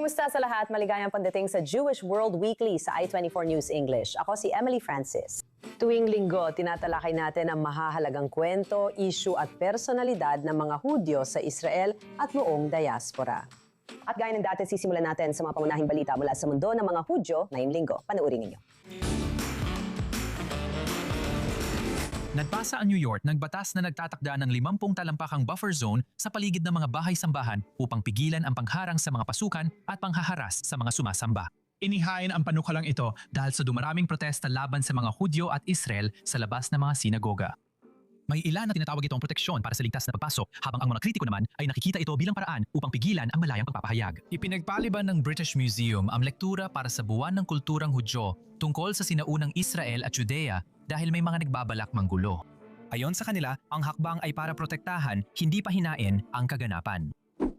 Kumusta sa lahat? Maligayang pagdating sa Jewish World Weekly sa I24 News English. Ako si Emily Francis. Tuwing linggo, tinatalakay natin ang mahahalagang kwento, issue at personalidad ng mga Hudyo sa Israel at noong diaspora. At gaya ng dati, sisimulan natin sa mga pangunahing balita mula sa mundo ng mga Hudyo ngayong linggo. Panoorin ninyo. Nagpasa ang New York ng batas na nagtatakda ng 50 talampakang buffer zone sa paligid ng mga bahay-sambahan upang pigilan ang pangharang sa mga pasukan at panghaharas sa mga sumasamba. Inihain ang panukalang ito dahil sa dumaraming protesta laban sa mga Hudyo at Israel sa labas ng mga sinagoga. May ilan na tinatawag itong proteksyon para sa ligtas na pagpasok, habang ang mga kritiko naman ay nakikita ito bilang paraan upang pigilan ang malayang pagpapahayag. Ipinagpaliban ng British Museum ang lektura para sa buwan ng kulturang Hudyo tungkol sa sinaunang Israel at Judea dahil may mga nagbabalak manggulo. Ayon sa kanila, ang hakbang ay para protektahan, hindi pa hinain ang kaganapan.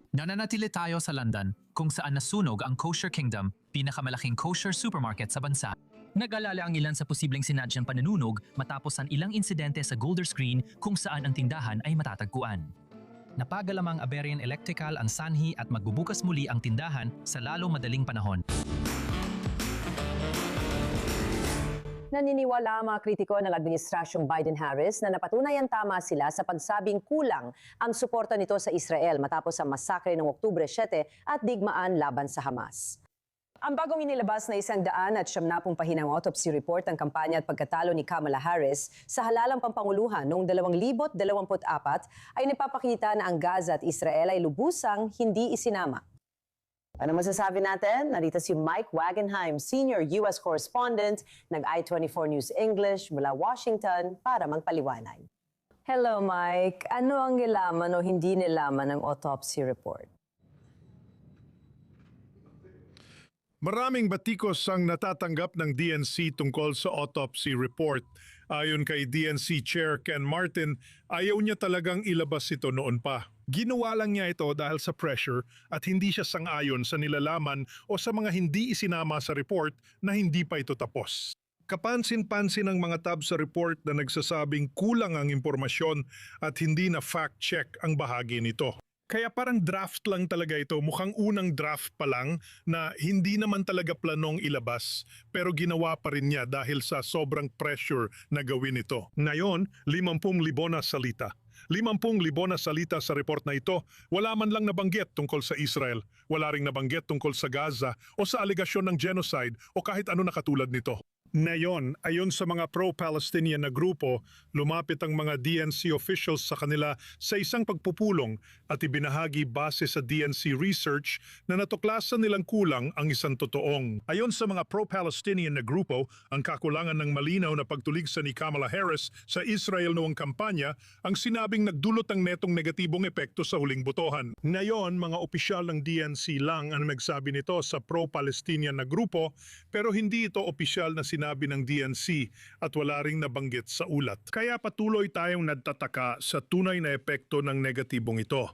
Nananatili tayo sa London, kung saan nasunog ang Kosher Kingdom, pinakamalaking kosher supermarket sa bansa. Nag-alala ang ilan sa posibleng sinadyang panununog matapos ang ilang insidente sa Golders Green kung saan ang tindahan ay matatagpuan. Napagalamang Iberian Electrical ang sanhi at magbubukas muli ang tindahan sa lalo madaling panahon. Naniniwala ang mga kritiko ng Administrasyong Biden-Harris na napatunayan tama sila sa pagsabing kulang ang suporta nito sa Israel matapos ang masakre noong Oktubre 7 at digmaan laban sa Hamas. Ang bagong inilabas na 170 pahinang autopsy report ng kampanya at pagkatalo ni Kamala Harris sa halalang pampanguluhan noong 2024 ay nagpapakita na ang Gaza at Israel ay lubusang hindi isinama. Ano masasabi natin? Narito si Mike Wagenheim, Senior U.S. Correspondent ng I24 News English mula Washington para magpaliwanag. Hello Mike, ano ang nilaman o hindi nilaman ng autopsy report? Maraming batikos ang natatanggap ng DNC tungkol sa autopsy report. Ayon kay DNC Chair Ken Martin, ayaw niya talagang ilabas ito noon pa. Ginawa lang niya ito dahil sa pressure at hindi siya sang-ayon sa nilalaman o sa mga hindi isinama sa report na hindi pa ito tapos. Kapansin-pansin ang mga tab sa report na nagsasabing kulang ang impormasyon at hindi na fact-check ang bahagi nito. Kaya parang draft lang talaga ito, mukhang unang draft pa lang na hindi naman talaga planong ilabas pero ginawa pa rin niya dahil sa sobrang pressure na gawin ito. Ngayon, 50,000 na salita. 50,000 na salita sa report na ito, wala man lang nabanggit tungkol sa Israel, wala ring nabanggit tungkol sa Gaza o sa alegasyon ng genocide o kahit ano na katulad nito. Ngayon, ayon sa mga pro-Palestinian na grupo, lumapit ang mga DNC officials sa kanila sa isang pagpupulong at ibinahagi base sa DNC research na natuklasan nilang kulang ang isang totoong. Ayon sa mga pro-Palestinian na grupo, ang kakulangan ng malinaw na pagtuligsa ni Kamala Harris sa Israel noong kampanya ang sinabing nagdulot ng netong negatibong epekto sa huling botohan. Ngayon, mga opisyal ng DNC lang ang nagsabi nito sa pro-Palestinian na grupo pero hindi ito opisyal na sinabi ng DNC at wala ring nabanggit sa ulat. Kaya patuloy tayong nagtataka sa tunay na epekto ng negatibong ito.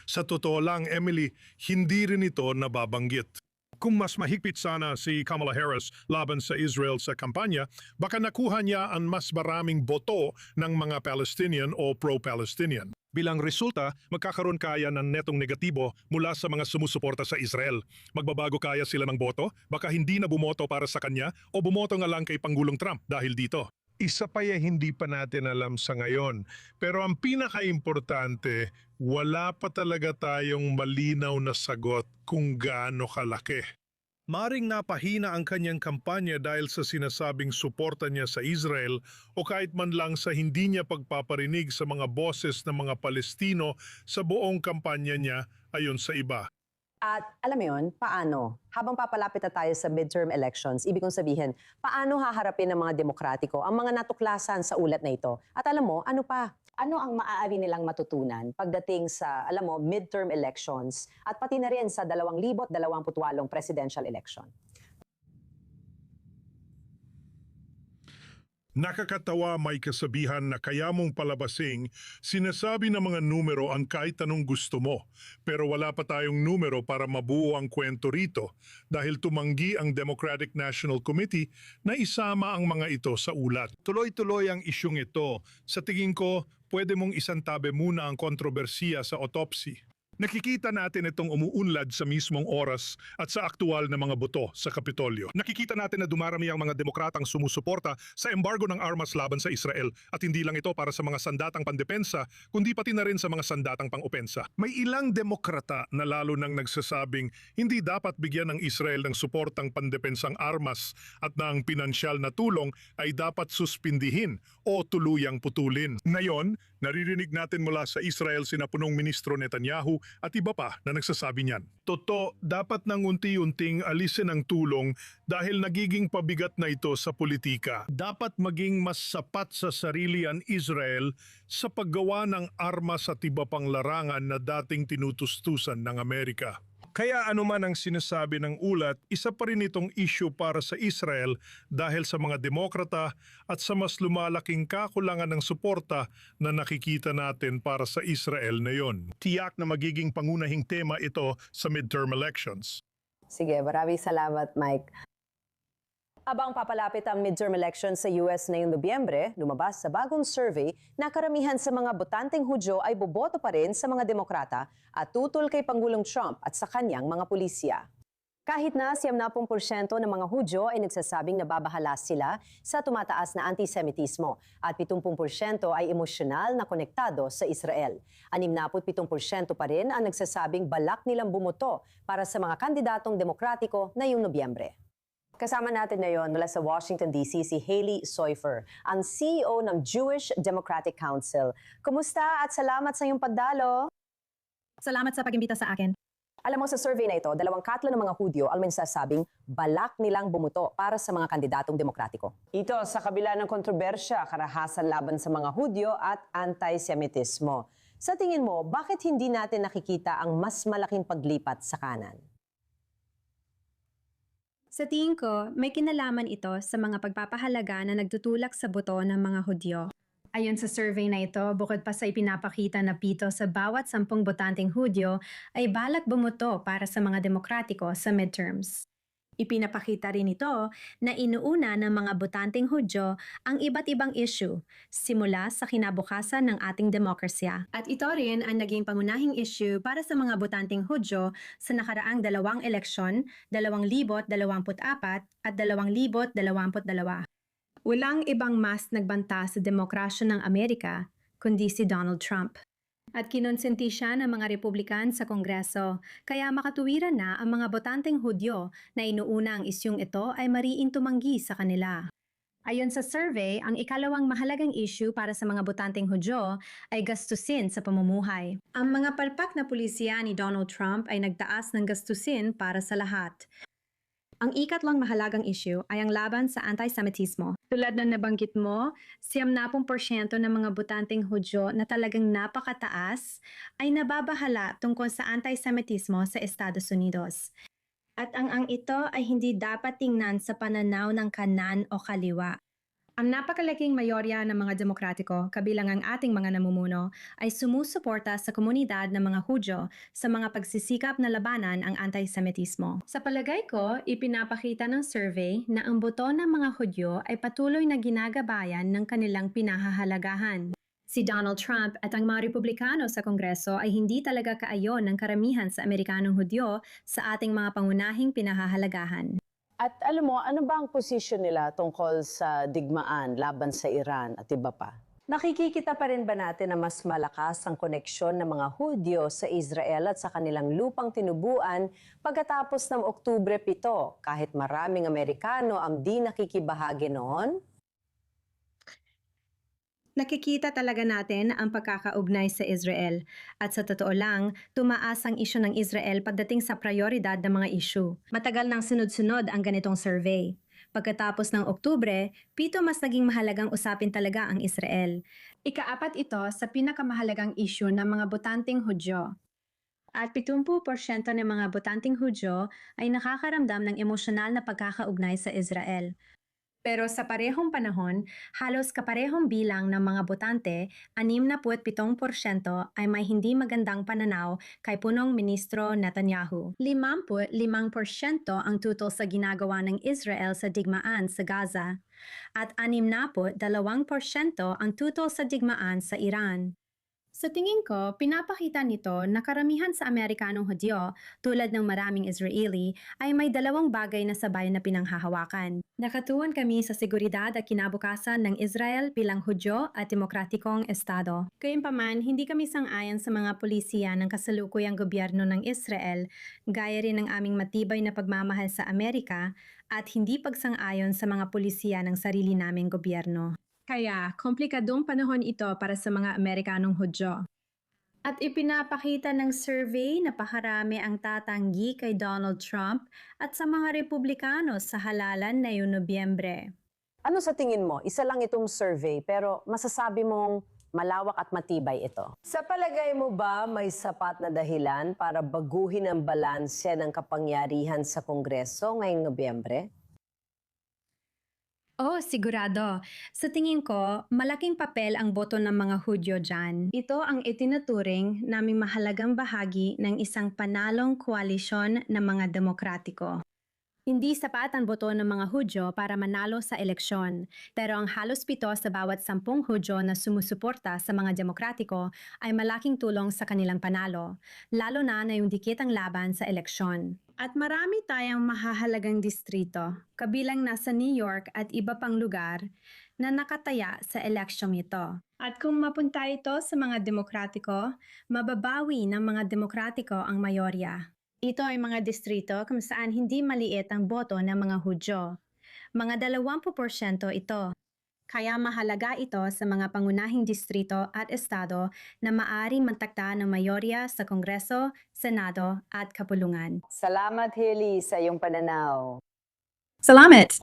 Sa totoo lang, Emily, hindi rin ito nababanggit. Kung mas mahigpit sana si Kamala Harris laban sa Israel sa kampanya, baka nakuha niya ang mas maraming boto ng mga Palestinian o pro-Palestinian. Bilang resulta, magkakaroon kaya ng netong negatibo mula sa mga sumusuporta sa Israel. Magbabago kaya sila ng boto? Baka hindi na bumoto para sa kanya o bumoto nga lang kay Pangulong Trump dahil dito. Isa pa hindi pa natin alam sa ngayon. Pero ang pinaka-importante, wala pa talaga tayong malinaw na sagot kung gaano kalaki. Maring napahina ang kanyang kampanya dahil sa sinasabing suporta niya sa Israel o kahit man lang sa hindi niya pagpaparinig sa mga boses ng mga Palestino sa buong kampanya niya ayon sa iba. At alam mo yun, paano? Habang papalapit na tayo sa midterm elections, ibig kong sabihin, paano haharapin ng mga demokratiko ang mga natuklasan sa ulat na ito? At alam mo, ano pa? Ano ang maaari nilang matutunan pagdating sa, alam mo, midterm elections at pati na rin sa 2028 presidential election? Nakakatawa may kasabihan na kaya mong palabasing, sinasabi ng mga numero ang kahit anong gusto mo, pero wala pa tayong numero para mabuo ang kwento rito dahil tumanggi ang Democratic National Committee na isama ang mga ito sa ulat. Tuloy-tuloy ang isyung ito. Sa tingin ko, pwede mong isantabi muna ang kontrobersiya sa autopsy. Nakikita natin itong umuunlad sa mismong oras at sa aktual na mga boto sa Kapitolyo. Nakikita natin na dumarami ang mga demokratang sumusuporta sa embargo ng armas laban sa Israel at hindi lang ito para sa mga sandatang pandepensa kundi pati na rin sa mga sandatang pangopensa. May ilang demokrata na lalo nang nagsasabing hindi dapat bigyan ng Israel ng suportang pandepensang armas at na ang pinansyal na tulong ay dapat suspindihin o tuluyang putulin. Ngayon, naririnig natin mula sa Israel sina punong ministro Netanyahu at iba pa na nagsasabi niyan. Totoo, dapat nang unti-unting alisin ang tulong dahil nagiging pabigat na ito sa politika. Dapat maging mas sapat sa sarili ang Israel sa paggawa ng armas at iba pang larangan na dating tinutustusan ng Amerika. Kaya anuman ang sinasabi ng ulat, isa pa rin itong issue para sa Israel dahil sa mga demokrata at sa mas lumalaking kakulangan ng suporta na nakikita natin para sa Israel na yon. Tiyak na magiging pangunahing tema ito sa midterm elections. Sige, maraming salamat, Mike. Habang papalapit ang midterm election sa US ngayong Nobyembre, lumabas sa bagong survey na karamihan sa mga botanteng Hudyo ay boboto pa rin sa mga demokrata at tutol kay Pangulong Trump at sa kanyang mga pulisya. Kahit na 70% ng mga Hudyo ay nagsasabing nababahala sila sa tumataas na antisemitismo at 70% ay emosyonal na konektado sa Israel. 67% pa rin ang nagsasabing balak nilang bumoto para sa mga kandidatong demokratiko ngayong Nobyembre. Kasama natin ngayon mula sa Washington, D.C. si Haley Soifer, ang CEO ng Jewish Democratic Council. Kumusta at salamat sa iyong pagdalo. Salamat sa pag-imbita sa akin. Alam mo, sa survey na ito, 2/3 ng mga Hudyo ang nagsasabing balak nilang bumuto para sa mga kandidatong demokratiko. Ito sa kabila ng kontrobersya, karahasan laban sa mga Hudyo at antisemitismo. Sa tingin mo, bakit hindi natin nakikita ang mas malaking paglipat sa kanan? Sa tingin ko, may kinalaman ito sa mga pagpapahalaga na nagtutulak sa boto ng mga Hudyo. Ayon sa survey na ito, bukod pa sa ipinapakita na 7 sa bawat 10 botanteng Hudyo ay balak bumuto para sa mga demokratiko sa midterms. Ipinapakita rin ito na inuuna ng mga botanteng Hudyo ang iba't ibang issue, simula sa kinabukasan ng ating demokrasya. At ito rin ang naging pangunahing issue para sa mga botanteng Hudyo sa nakaraang 2 eleksyon, 2024 at 2022. Walang ibang mas nagbanta sa demokrasya ng Amerika kundi si Donald Trump. At kinonsenti siya ng mga Republikan sa Kongreso, kaya makatuwiran na ang mga botanteng Hudyo na inuuna ang isyung ito ay mariing tumanggi sa kanila. Ayon sa survey, ang ikalawang mahalagang issue para sa mga botanteng Hudyo ay gastusin sa pamumuhay. Ang mga palpak na pulisya ni Donald Trump ay nagtaas ng gastusin para sa lahat. Ang ikatlong mahalagang issue ay ang laban sa antisemitismo. Tulad ng nabanggit mo, 70% ng mga botanteng Hudyo na talagang napakataas ay nababahala tungkol sa antisemitismo sa Estados Unidos. At ang ito ay hindi dapat tingnan sa pananaw ng kanan o kaliwa. Ang napakalaking mayorya ng mga demokratiko, kabilang ang ating mga namumuno, ay sumusuporta sa komunidad ng mga Hudyo sa mga pagsisikap na labanan ang antisemitismo. Sa palagay ko, ipinapakita ng survey na ang boto ng mga Hudyo ay patuloy na ginagabayan ng kanilang pinahahalagahan. Si Donald Trump at ang mga Republikano sa Kongreso ay hindi talaga kaayon ng karamihan sa Amerikanong Hudyo sa ating mga pangunahing pinahahalagahan. At alam mo, ano ba ang posisyon nila tungkol sa digmaan laban sa Iran at iba pa? Nakikikita pa rin ba natin na mas malakas ang koneksyon ng mga Hudyo sa Israel at sa kanilang lupang tinubuan pagkatapos ng Oktubre 7, kahit maraming Amerikano ang di nakikibahagi noon? Nakikita talaga natin ang pagkakaugnay sa Israel. At sa totoo lang, tumaas ang isyu ng Israel pagdating sa prioridad ng mga isyu. Matagal nang sunod-sunod ang ganitong survey. Pagkatapos ng Oktubre, 7 mas naging mahalagang usapin talaga ang Israel. Ika-4 ito sa pinakamahalagang isyu ng mga botanteng Hudyo. At 70% ng mga botanteng Hudyo ay nakakaramdam ng emosyonal na pagkakaugnay sa Israel. Pero sa parehong panahon, halos kaparehong bilang ng mga botante, 67% ay may hindi magandang pananaw kay punong ministro Netanyahu. 55% ang tutol sa ginagawa ng Israel sa digmaan sa Gaza. At 62% ang tutol sa digmaan sa Iran. Sa tingin ko, pinapakita nito na karamihan sa Amerikanong Hudyo, tulad ng maraming Israeli, ay may dalawang bagay na sabay na pinanghahawakan. Nakatuon kami sa seguridad at kinabukasan ng Israel bilang Hudyo at demokratikong estado. Gayunpaman, hindi kami sang-ayon sa mga polisiya ng kasalukuyang gobyerno ng Israel, gaya rin ng aming matibay na pagmamahal sa Amerika at hindi pagsang-ayon sa mga polisiya ng sarili naming gobyerno. Kaya, komplikadong panahon ito para sa mga Amerikanong Hudyo. At ipinapakita ng survey na pakarami ang tatanggi kay Donald Trump at sa mga Republikano sa halalan ngayong Nobyembre. Ano sa tingin mo? Isa lang itong survey pero masasabi mong malawak at matibay ito. Sa palagay mo ba may sapat na dahilan para baguhin ang balanse ng kapangyarihan sa Kongreso ngayong Nobyembre? Oh, sigurado. Sa tingin ko, malaking papel ang boto ng mga Hudyo dyan. Ito ang itinuturing naming mahalagang bahagi ng isang panalong koalisyon ng mga demokratiko. Hindi sapat ang boto ng mga Hudyo para manalo sa eleksyon, pero ang halos 7 sa bawat 10 Hudyo na sumusuporta sa mga demokratiko ay malaking tulong sa kanilang panalo, lalo na yung dikit ang laban sa eleksyon. At marami tayong mahahalagang distrito, kabilang nasa New York at iba pang lugar, na nakataya sa eleksyong ito. At kung mapunta ito sa mga demokratiko, mababawi ng mga demokratiko ang mayorya. Ito ay mga distrito kung saan hindi maliit ang boto ng mga Hudyo. Mga 20% ito. Kaya mahalaga ito sa mga pangunahing distrito at estado na maaaring mantakda ng mayorya sa Kongreso, Senado at Kapulungan. Salamat, Haley, sa iyong pananaw. Salamat!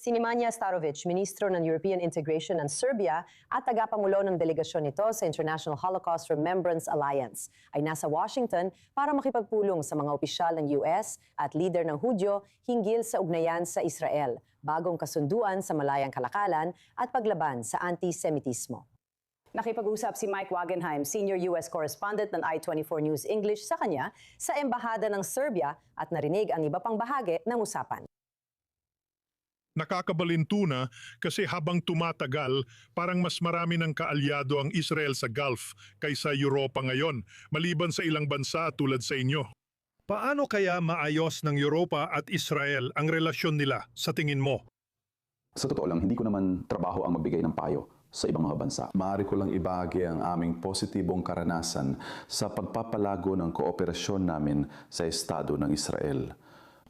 Si Nemanja Starovic, Ministro ng European Integration ng Serbia at tagapangulo ng delegasyon nito sa International Holocaust Remembrance Alliance, ay nasa Washington para makipagpulong sa mga opisyal ng US at leader ng Hudyo hinggil sa ugnayan sa Israel, bagong kasunduan sa Malayang Kalakalan at paglaban sa antisemitismo. Nakipag-usap si Mike Wagenheim, Senior US Correspondent ng I-24 News English sa kanya sa Embahada ng Serbia at narinig ang iba pang bahagi ng usapan. Nakakabalintuna kasi habang tumatagal, parang mas marami ng kaalyado ang Israel sa Gulf kaysa Europa ngayon, maliban sa ilang bansa tulad sa inyo. Paano kaya maayos ng Europa at Israel ang relasyon nila sa tingin mo? Sa totoo lang, hindi ko naman trabaho ang magbigay ng payo sa ibang mga bansa. Maaari ko lang ibahagi ang aming positibong karanasan sa pagpapalago ng kooperasyon namin sa Estado ng Israel.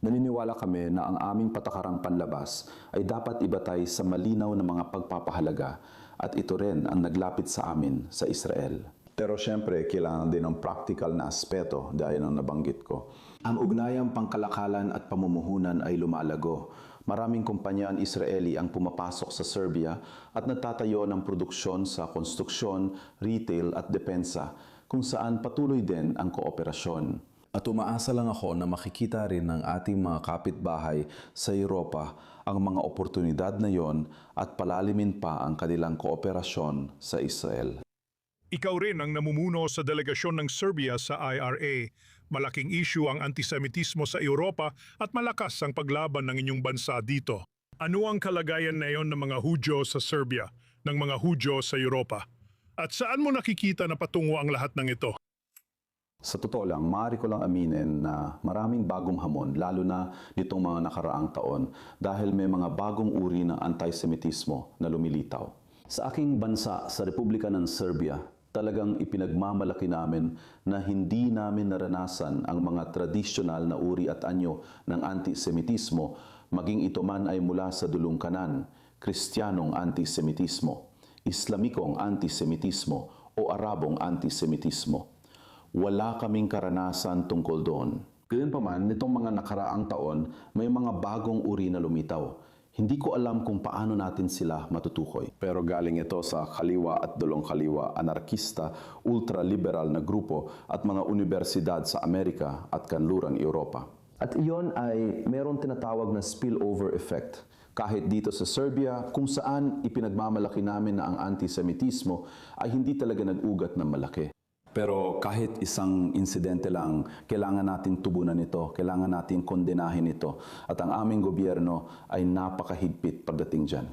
Naniniwala kami na ang aming patakarang panlabas ay dapat ibatay sa malinaw na mga pagpapahalaga at ito rin ang naglapit sa amin sa Israel. Pero siyempre, kailangan din ng practical na aspeto dahil ang nabanggit ko. Ang ugnayang pangkalakalan at pamumuhunan ay lumalago. Maraming kumpanya ang Israeli ang pumapasok sa Serbia at nagtatayo ng produksyon sa konstruksyon, retail at depensa kung saan patuloy din ang kooperasyon. At umaasa lang ako na makikita rin ng ating mga kapitbahay sa Europa ang mga oportunidad na yon at palalimin pa ang kanilang kooperasyon sa Israel. Ikaw rin ang namumuno sa delegasyon ng Serbia sa IRA. Malaking issue ang antisemitismo sa Europa at malakas ang paglaban ng inyong bansa dito. Ano ang kalagayan na iyon ng mga Hudyo sa Serbia, ng mga Hudyo sa Europa? At saan mo nakikita na patungo ang lahat ng ito? Sa totoo lang, maaari ko lang aminin na maraming bagong hamon, lalo na nitong mga nakaraang taon, dahil may mga bagong uri ng antisemitismo na lumilitaw. Sa aking bansa, sa Republika ng Serbia, talagang ipinagmamalaki namin na hindi namin naranasan ang mga tradisyonal na uri at anyo ng antisemitismo, maging ito man ay mula sa dulong kanan, Kristiyanong antisemitismo, Islamikong antisemitismo o Arabong antisemitismo. Wala kaming karanasan tungkol doon. Gayunpaman, nitong mga nakaraang taon, may mga bagong uri na lumitaw. Hindi ko alam kung paano natin sila matutukoy. Pero galing ito sa kaliwa at dulong kaliwa, anarkista, ultra-liberal na grupo at mga universidad sa Amerika at kanlurang Europa. At iyon ay meron tinatawag na spillover effect. Kahit dito sa Serbia, kung saan ipinagmamalaki namin na ang antisemitismo ay hindi talaga nag-ugat ng malaki. Pero kahit isang insidente lang, kailangan nating tubunan ito, kailangan nating kondenahin ito. At ang aming gobyerno ay napakahigpit pagdating dyan.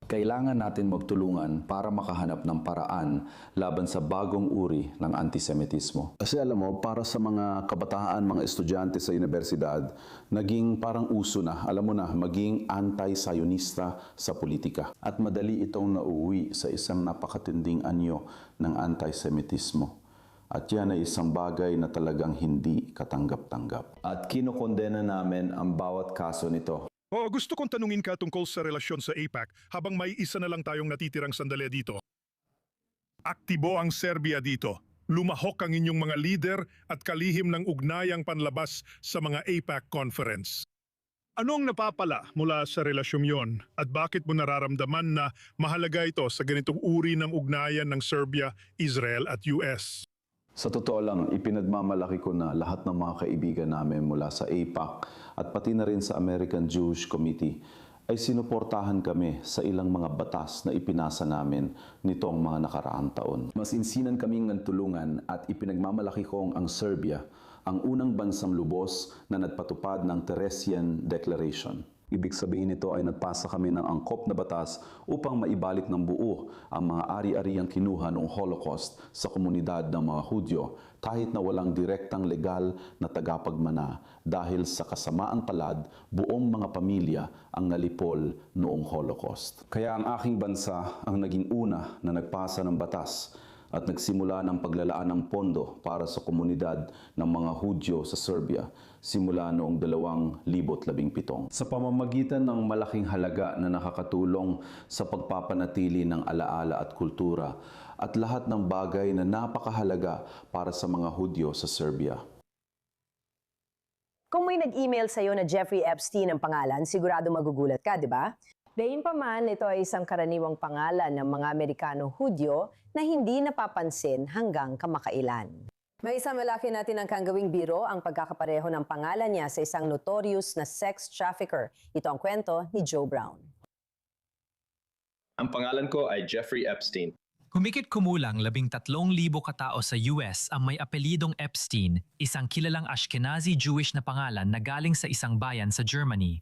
Kailangan natin magtulungan para makahanap ng paraan laban sa bagong uri ng antisemitismo. Kasi alam mo, para sa mga kabataan, mga estudyante sa universidad, naging parang uso na, alam mo na, maging anti-Zionista sa politika. At madali itong nauuwi sa isang napakatinding anyo ng antisemitismo. At yan ay isang bagay na talagang hindi katanggap-tanggap. At kinokondena namin ang bawat kaso nito. Gusto kong tanungin ka tungkol sa relasyon sa AIPAC habang may isa na lang tayong natitirang sandali dito. Aktibo ang Serbia dito. Lumahok ang inyong mga leader at kalihim ng ugnayang panlabas sa mga AIPAC conference. Ano ang napapala mula sa relasyong yon at bakit mo nararamdaman na mahalaga ito sa ganitong uri ng ugnayan ng Serbia, Israel at US? Sa totoo lang, ipinagmamalaki ko na lahat ng mga kaibigan namin mula sa AIPAC at pati na rin sa American Jewish Committee ay sinuportahan kami sa ilang mga batas na ipinasa namin nitong mga nakaraang taon. Mas insinan kaming tulungan at ipinagmamalaki kong ang Serbia, ang unang bansang lubos na nagpatupad ng Teresian Declaration. Ibig sabihin nito ay nagpasa kami ng angkop na batas upang maibalik ng buo ang mga ari-ariang kinuha noong Holocaust sa komunidad ng mga Hudyo kahit na walang direktang legal na tagapagmana dahil sa kasamaang palad buong mga pamilya ang nalipol noong Holocaust. Kaya ang aking bansa ang naging una na nagpasa ng batas at nagsimula ng paglalaan ng pondo para sa komunidad ng mga Hudyo sa Serbia simula noong 2017. Sa pamamagitan ng malaking halaga na nakakatulong sa pagpapanatili ng alaala at kultura at lahat ng bagay na napakahalaga para sa mga Hudyo sa Serbia. Kung may nag-email sa'yo na Jeffrey Epstein ang pangalan, sigurado magugulat ka, di ba? Gayunpaman, ito ay isang karaniwang pangalan ng mga Amerikano-Hudyo na hindi napapansin hanggang kamakailan. May isang malaki natin ang kanggawing biro ang pagkakapareho ng pangalan niya sa isang notorious na sex trafficker. Ito ang kwento ni Joe Brown. Ang pangalan ko ay Jeffrey Epstein. Humigit kumulang 13,000 katao sa US ang may apelidong Epstein, isang kilalang Ashkenazi Jewish na pangalan na galing sa isang bayan sa Germany.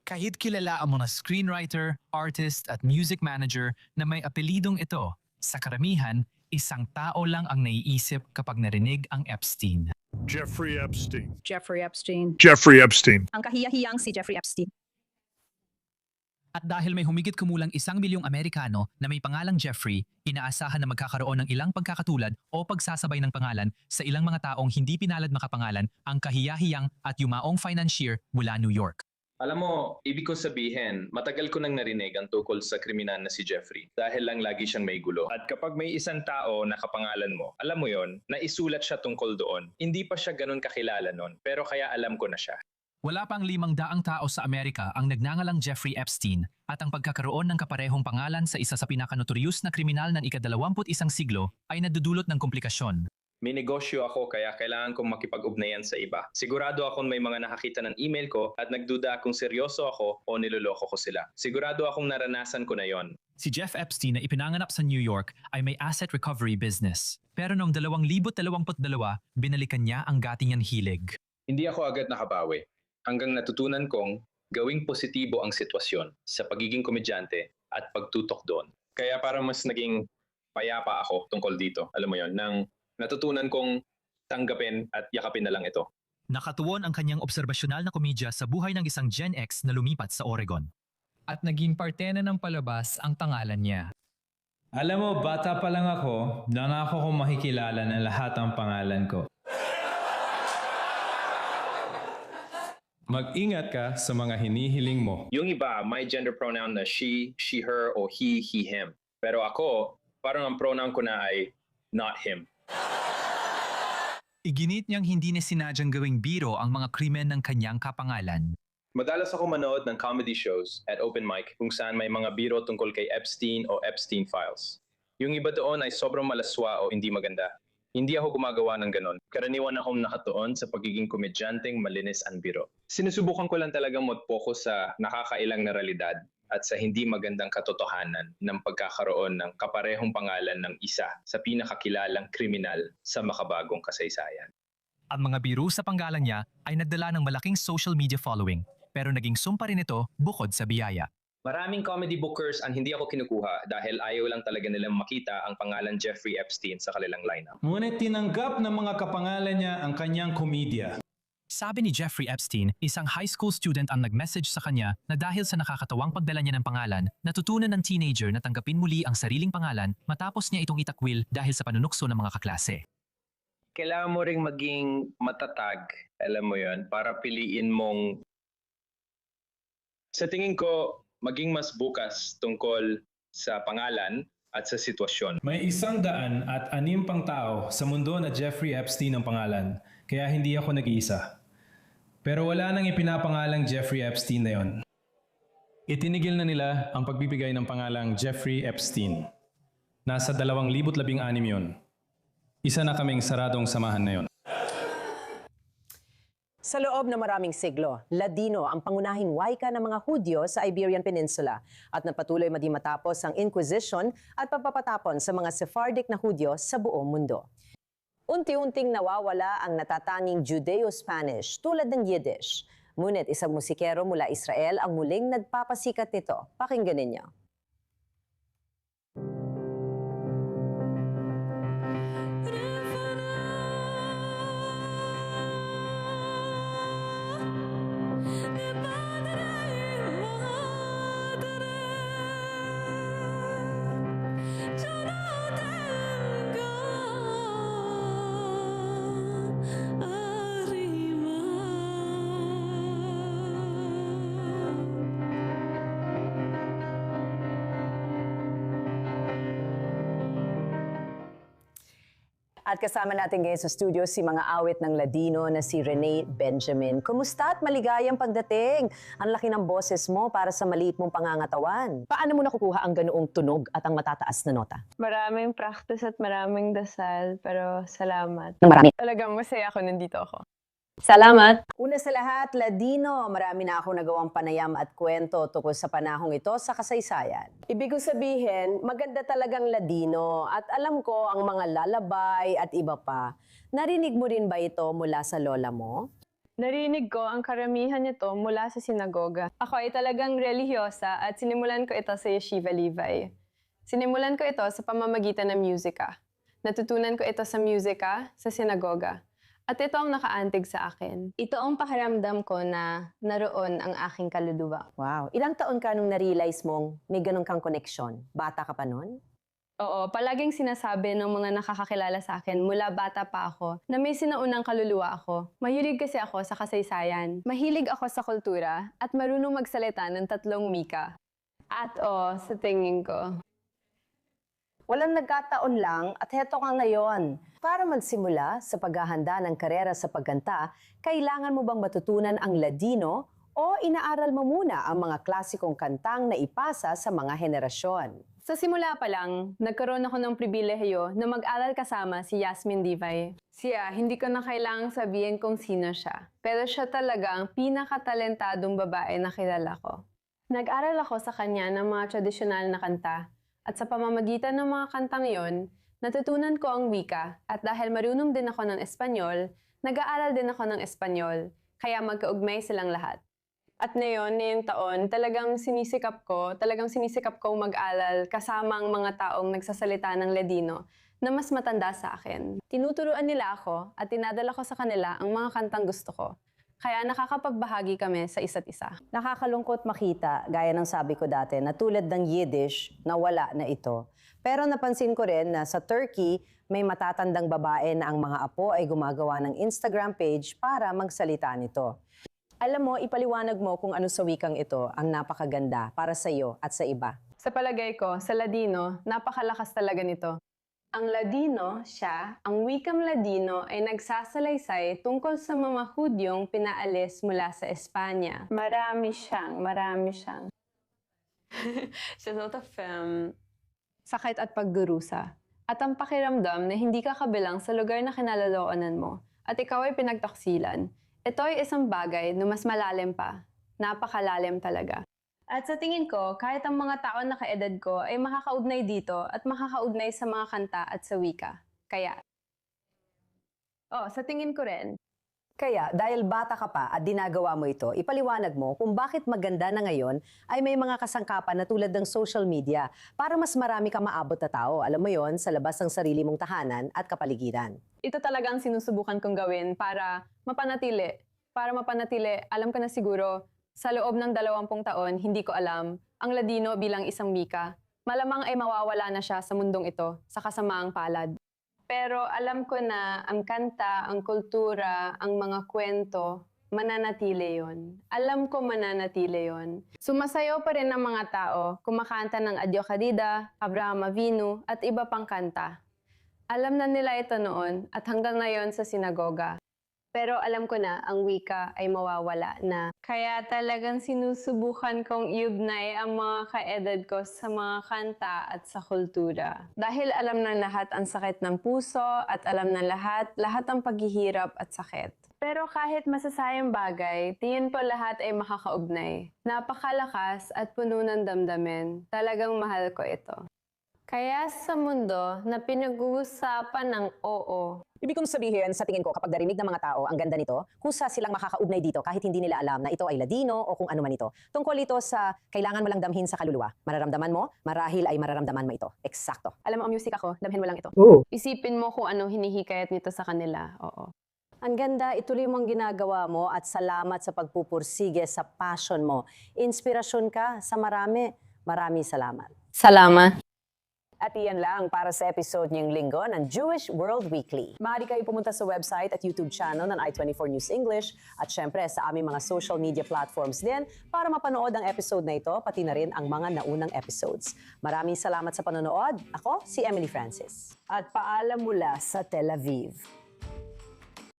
Kahit kilala ang mga screenwriter, artist at music manager na may apelidong ito, sa karamihan, isang tao lang ang naiisip kapag narinig ang Epstein. Jeffrey Epstein. Jeffrey Epstein. Jeffrey Epstein. Ang kahiyahiyang si Jeffrey Epstein. At dahil may humigit kumulang 1 milyong Amerikano na may pangalang Jeffrey, inaasahan na magkakaroon ng ilang pagkakatulad o pagsasabay ng pangalan sa ilang mga taong hindi pinalad makapangalan ang kahiyahiyang at yumaong financier mula New York. Alam mo, ibig ko sabihin, matagal ko nang narinig ang tungkol sa kriminal na si Jeffrey dahil lang lagi siyang may gulo. At kapag may isang tao na kapangalan mo, alam mo yon, na isulat siya tungkol doon. Hindi pa siya ganun kakilala noon, pero kaya alam ko na siya. Wala pang 500 tao sa Amerika ang nagngangalang Jeffrey Epstein at ang pagkakaroon ng kaparehong pangalan sa isa sa pinakanotoryos na kriminal ng ika-21 siglo ay nadudulot ng komplikasyon. May negosyo ako kaya kailangan kong makipag-ugnayan sa iba. Sigurado akong may mga nakakita ng email ko at nagduda kung seryoso ako o niloloko ko sila. Sigurado akong naranasan ko na yon. Si Jeff Epstein na ipinanganak sa New York ay may asset recovery business. Pero noong 2022, binalikan niya ang dati niyang hilig. Hindi ako agad nakabawi hanggang natutunan kong gawing positibo ang sitwasyon sa pagiging komedyante at pagtutok doon. Kaya parang mas naging payapa ako tungkol dito. Alam mo yon, nang natutunan kong tanggapin at yakapin na lang ito. Nakatuon ang kanyang obserbasyonal na komedya sa buhay ng isang Gen X na lumipat sa Oregon. At naging parte na ng palabas ang pangalan niya. Alam mo, bata pa lang ako, nangako kong makikilala ng lahat ang pangalan ko. Mag-ingat ka sa mga hinihiling mo. Yung iba, may gender pronoun na she, her, o he, him. Pero ako, parang ang pronoun ko na ay not him. Iginit niyang hindi na sinadyang gawing biro ang mga krimen ng kanyang kapangalan. Madalas ako manood ng comedy shows at open mic kung saan may mga biro tungkol kay Epstein o Epstein Files. Yung iba doon ay sobrang malaswa o hindi maganda. Hindi ako gumagawa ng ganon. Karaniwan akong nakatuon sa pagiging komedyanteng malinis ang biro. Sinusubukan ko lang talagang mag-focus sa nakakailang na realidad at sa hindi magandang katotohanan ng pagkakaroon ng kaparehong pangalan ng isa sa pinakakilalang kriminal sa makabagong kasaysayan. Ang mga biro sa panggalan niya ay nagdala ng malaking social media following, pero naging sumpa rin ito bukod sa biyaya. Maraming comedy bookers ang hindi ako kinukuha dahil ayaw lang talaga nilang makita ang pangalan Jeffrey Epstein sa kanilang lineup. Ngunit tinanggap ng mga kapangalan niya ang kanyang komedya. Sabi ni Jeffrey Epstein, isang high school student ang nag-message sa kanya na dahil sa nakakatawang pagdala niya ng pangalan, natutunan ng teenager na tanggapin muli ang sariling pangalan matapos niya itong itakwil dahil sa panunukso ng mga kaklase. Kailangan mo ring maging matatag, alam mo yon, para piliin mong... Sa tingin ko, maging mas bukas tungkol sa pangalan at sa sitwasyon. May 106 pang tao sa mundo na Jeffrey Epstein ang pangalan, kaya hindi ako nag-iisa. Pero wala nang ipinapangalang Jeffrey Epstein na yon. Itinigil na nila ang pagbibigay ng pangalang Jeffrey Epstein. Nasa 2016 yon. Isa na kaming saradong samahan na yon. Sa loob ng maraming siglo, Ladino ang pangunahing wika ng mga Hudyo sa Iberian Peninsula at napatuloy maging matapos ang Inquisition at pagpapatapon sa mga Sephardic na Hudyo sa buong mundo. Unti-unting nawawala ang natatanging Judeo-Spanish tulad ng Yiddish. Ngunit isang musikero mula Israel ang muling nagpapasikat nito. Pakinggan ninyo. At kasama natin ngayon sa studio si mga awit ng Ladino na si Rene Benjamin. Kumusta at maligayang pagdating? Ang laki ng boses mo para sa maliit mong pangangatawan. Paano mo nakukuha ang ganoong tunog at ang matataas na nota? Maraming practice at maraming dasal, pero salamat. Marami. Talagang masaya ako nandito ako. Salamat! Una sa lahat, Ladino, marami na ako nagawang panayam at kwento tungkol sa panahong ito sa kasaysayan. Ibig ko sabihin, maganda talagang Ladino at alam ko ang mga lalabay at iba pa. Narinig mo rin ba ito mula sa lola mo? Narinig ko ang karamihan nito mula sa sinagoga. Ako ay talagang relihiyosa at sinimulan ko ito sa Yeshiva Levi. Sinimulan ko ito sa pamamagitan ng musika. Natutunan ko ito sa musika, sa sinagoga. At ito ang nakaantig sa akin. Ito ang pakiramdam ko na naroon ang aking kaluluwa. Wow. Ilang taon ka nung na-realize mong may ganun kang koneksyon? Bata ka pa nun? Oo, palaging sinasabi ng mga nakakakilala sa akin mula bata pa ako na may sinaunang kaluluwa ako. Mahilig kasi ako sa kasaysayan. Mahilig ako sa kultura at marunong magsalita ng 3 wika. At sa tingin ko, Walang nagkataon lang at heto ka ngayon. Para magsimula sa paghahanda ng karera sa pagkanta, kailangan mo bang matutunan ang Ladino o inaaral mo muna ang mga klasikong kantang na ipasa sa mga henerasyon? sa simula pa lang, nagkaroon ako ng pribilehiyo na mag-aral kasama si Yasmin Divay. Siya, hindi ko na kailangang sabihin kung sino siya. Pero siya talaga ang pinakatalentadong babae na kilala ko. Nag-aral ako sa kanya ng mga tradisyonal na kanta. At sa pamamagitan ng mga kantang yon, natutunan ko ang wika. At dahil marunong din ako ng Espanyol, nag-aaral din ako ng Espanyol. Kaya magkaugnay silang lahat. At ngayong taon, talagang sinisikap ko mag-aral kasama ang mga taong nagsasalita ng Ladino na mas matanda sa akin. Tinuturuan nila ako at tinadala ko sa kanila ang mga kantang gusto ko. Kaya nakakapagbahagi kami sa isa't isa. Nakakalungkot makita, gaya ng sabi ko dati, na tulad ng Yiddish, na wala na ito. Pero napansin ko rin na sa Turkey, may matatandang babae na ang mga apo ay gumagawa ng Instagram page para magsalita nito. Alam mo, ipaliwanag mo kung ano sa wikang ito ang napakaganda para sa iyo at sa iba. Sa palagay ko, sa Ladino, napakalakas talaga nito. Ang Ladino, ang wikang Ladino ay nagsasalaysay tungkol sa mga Hudyong pinaalis mula sa Espanya. Marami siyang. She's not a femme. Sakit at pagdurusa. At ang pakiramdam na hindi ka kabilang sa lugar na kinalaloonan mo at ikaw ay pinagtaksilan. Ito ay isang bagay na mas malalim pa. Napakalalim talaga. At sa tingin ko, kahit ang mga tao na kaedad ko ay makakaugnay dito at makakaugnay sa mga kanta at sa wika. Kaya, sa tingin ko rin, Kaya dahil bata ka pa at dinagawa mo ito, ipaliwanag mo kung bakit maganda na ngayon ay may mga kasangkapan na tulad ng social media para mas marami kang maabot na tao. Alam mo yon, sa labas ng sarili mong tahanan at kapaligiran. Ito talaga ang sinusubukan kong gawin para mapanatili. Alam ko na siguro, sa loob ng 20 taon, hindi ko alam, ang Ladino bilang isang wika, malamang ay mawawala na siya sa mundong ito, sa kasamaang palad. Pero alam ko na ang kanta, ang kultura, ang mga kwento, mananatili yon. Alam ko mananatili yon. Sumasayaw pa rin ang mga tao, kumakanta ng Adio Kadida, Abraham Avinu, at iba pang kanta. Alam na nila ito noon at hanggang ngayon sa sinagoga. Pero alam ko na ang wika ay mawawala na. Kaya talagang sinusubukan kong iugnay ang mga kaedad ko sa mga kanta at sa kultura. Dahil alam ng lahat ang sakit ng puso at alam ng lahat ang paghihirap at sakit. Pero kahit masasayang bagay, tingin ko lahat ay makakaugnay. Napakalakas at puno ng damdamin. Talagang mahal ko ito. Kaya sa mundo na pinag-uusapan ng oo, Ibig kong sabihin, sa tingin ko, kapag narinig ng mga tao ang ganda nito, kusa silang makakaugnay dito kahit hindi nila alam na ito ay Ladino o kung ano man ito. Tungkol ito sa kailangan mo lang damhin sa kaluluwa. Mararamdaman mo, marahil ay mararamdaman mo ito. Eksakto. alam mo ang music ako, damhin mo lang ito. Isipin mo kung ano hinihikayat nito sa kanila. Oo. Ang ganda, ituloy mo ang ginagawa mo at salamat sa pagpupursige sa passion mo. Inspirasyon ka sa marami. Maraming salamat. Salamat. At iyan lang para sa episode niyong linggo ng Jewish World Weekly. Maaari kayo pumunta sa website at YouTube channel ng I24 News English at syempre sa aming mga social media platforms din para mapanood ang episode na ito, pati na rin ang mga naunang episodes. Maraming salamat sa panonood. Ako, si Emily Francis. At paalam mula sa Tel Aviv.